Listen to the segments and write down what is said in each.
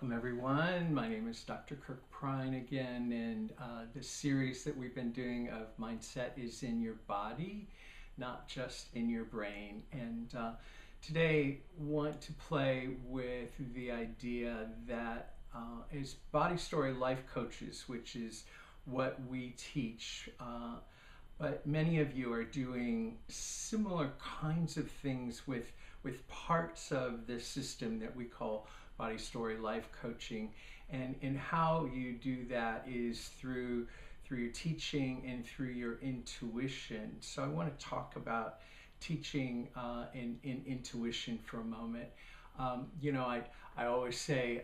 Welcome everyone. My name is Dr. Kirk Prine again, and the series that we've been doing of mindset is in your body, not just in your brain. And today want to play with the idea that as body story life coaches, which is what we teach, but many of you are doing similar kinds of things with parts of this system that we call body story life coaching, and how you do that is through your teaching and through your intuition. So I want to talk about teaching and intuition for a moment. I always say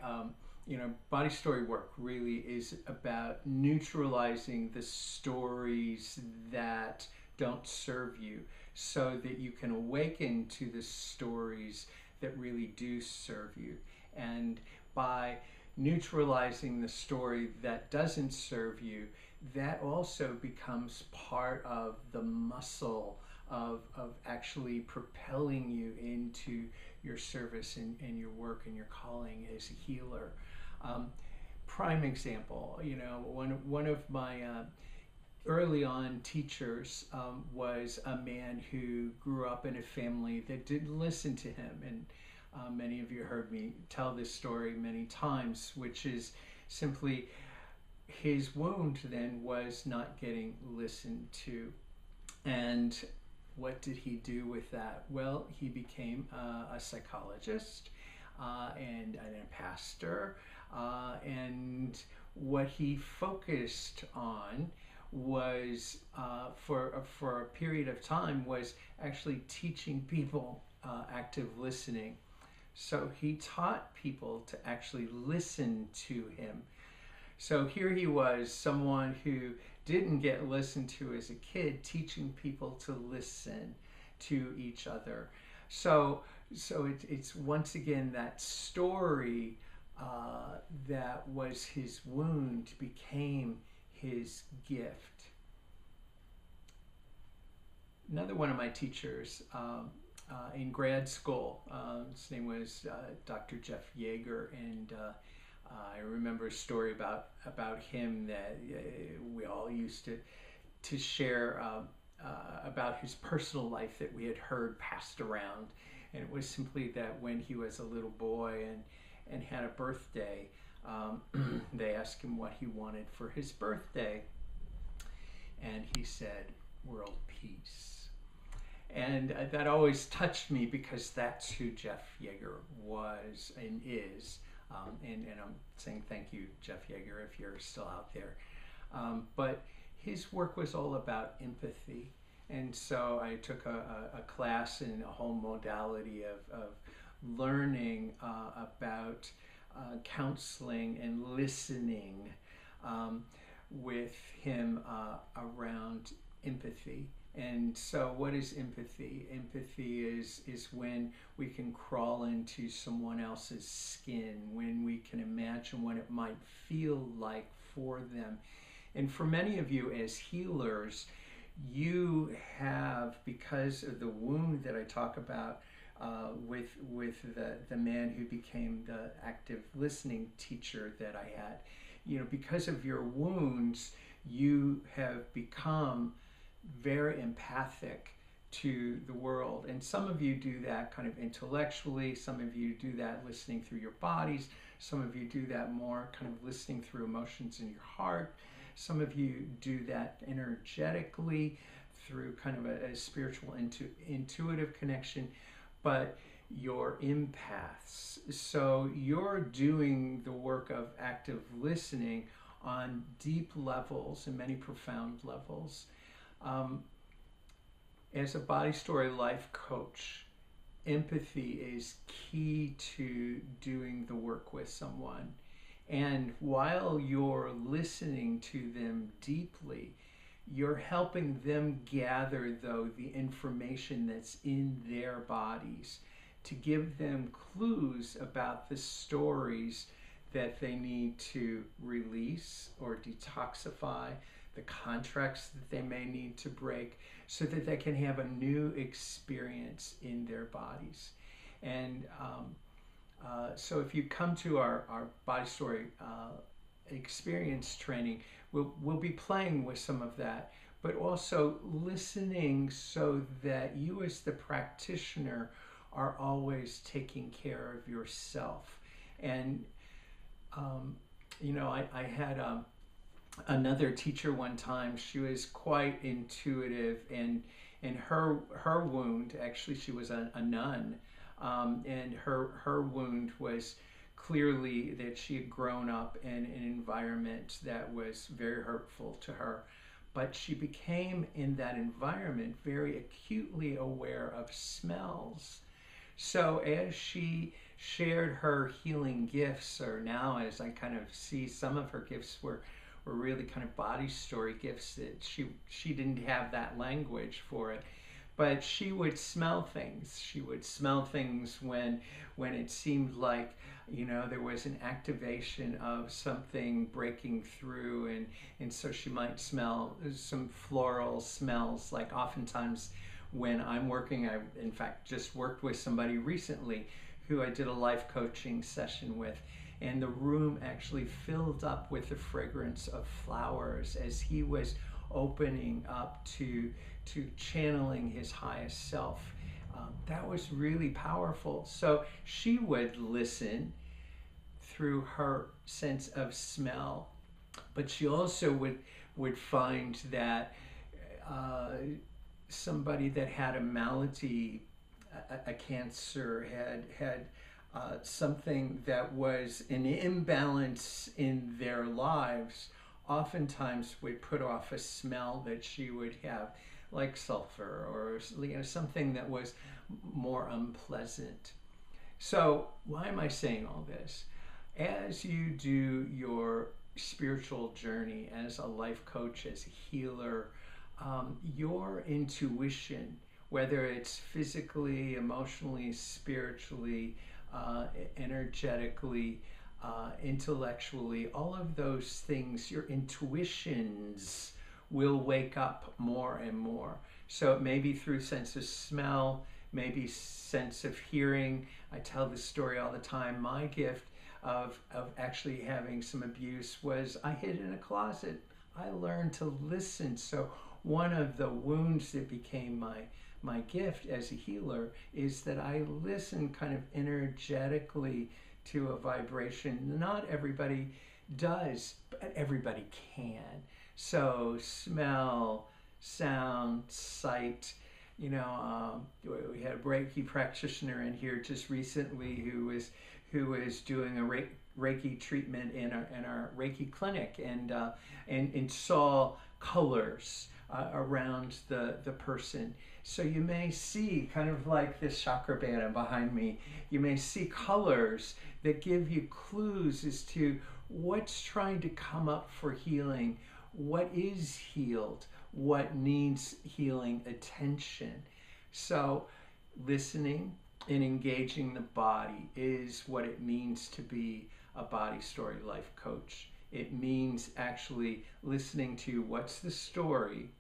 body story work really is about neutralizing the stories that don't serve you so that you can awaken to the stories that really do serve you. And by neutralizing the story that doesn't serve you, that also becomes part of the muscle of actually propelling you into your service and your work and your calling as a healer. Prime example, one of my early on teachers was a man who grew up in a family that didn't listen to him. And many of you heard me tell this story many times, which is simply his wound then was not getting listened to. And what did he do with that? Well, he became a psychologist and a pastor. And what he focused on was, for a period of time, was actually teaching people active listening. So he taught people to actually listen to him. So here he was, someone who didn't get listened to as a kid, teaching people to listen to each other. So it's once again that story that was his wound became his gift. Another one of my teachers in grad school, his name was Dr. Jeff Yeager, and I remember a story about him that we all used to share about his personal life that we had heard passed around. And it was simply that when he was a little boy and had a birthday, they asked him what he wanted for his birthday, and he said, world peace. And that always touched me because that's who Jeff Yeager was and is. And I'm saying thank you, Jeff Yeager, if you're still out there. But his work was all about empathy. And so I took a class in a whole modality of learning about counseling and listening with him around empathy. And so what is empathy? Empathy is when we can crawl into someone else's skin, when we can imagine what it might feel like for them. And for many of you as healers, you have, because of the wound that I talk about with the man who became the active listening teacher that I had, because of your wounds, you have become very empathic to the world. And some of you do that kind of intellectually, some of you do that listening through your bodies, some of you do that more kind of listening through emotions in your heart, some of you do that energetically through kind of a spiritual intuitive connection, but you're empaths. So you're doing the work of active listening on deep levels and many profound levels. As a body story life coach, empathy is key to doing the work with someone. And while you're listening to them deeply, you're helping them gather, though, the information that's in their bodies to give them clues about the stories that they need to release or detoxify, the contracts that they may need to break, so that they can have a new experience in their bodies. And So if you come to our body story experience training, we'll be playing with some of that, but also listening so that you as the practitioner are always taking care of yourself. And I had another teacher one time. She was quite intuitive, and her wound, actually she was a nun, and her wound was clearly that she had grown up in an environment that was very hurtful to her. But she became in that environment very acutely aware of smells. So as she shared her healing gifts, or now as I kind of see some of her gifts were really kind of body story gifts, that she didn't have that language for it, but she would smell things. She would smell things when it seemed like there was an activation of something breaking through, and so she might smell some floral smells. Like oftentimes when I'm working, I in fact just worked with somebody recently who I did a life coaching session with, and the room actually filled up with the fragrance of flowers as he was opening up to channeling his highest self. That was really powerful. So she would listen through her sense of smell, but she also would find that somebody that had a malady, a cancer, had something that was an imbalance in their lives, oftentimes would put off a smell that she would have, like sulfur, or something that was more unpleasant. So why am I saying all this? As you do your spiritual journey as a life coach, as a healer, your intuition, whether it's physically, emotionally, spiritually, energetically, intellectually, all of those things, your intuitions will wake up more and more. So it may be through sense of smell, maybe sense of hearing. I tell this story all the time. My gift of actually having some abuse was I hid in a closet. I learned to listen. So one of the wounds that became my gift as a healer is that I listen kind of energetically to a vibration. Not everybody does, but everybody can. So smell, sound, sight. We had a Reiki practitioner in here just recently who was doing a Reiki treatment in our Reiki clinic, and saw colors around the person. So you may see, kind of like this chakra band behind me, you may see colors that give you clues as to what's trying to come up for healing, what is healed, what needs healing attention. So listening and engaging the body is what it means to be a body story life coach. It means actually listening to what's the story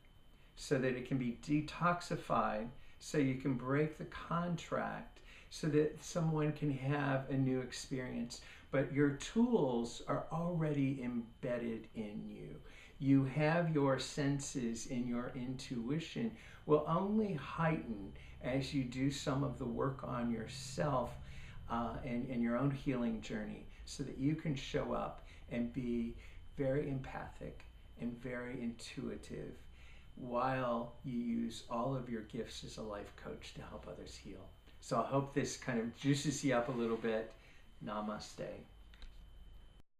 so that it can be detoxified, so you can break the contract, so that someone can have a new experience. But your tools are already embedded in you. You have your senses, and your intuition will only heighten as you do some of the work on yourself and your own healing journey, so that you can show up and be very empathic and very intuitive while you use all of your gifts as a life coach to help others heal. So I hope this kind of juices you up a little bit. Namaste.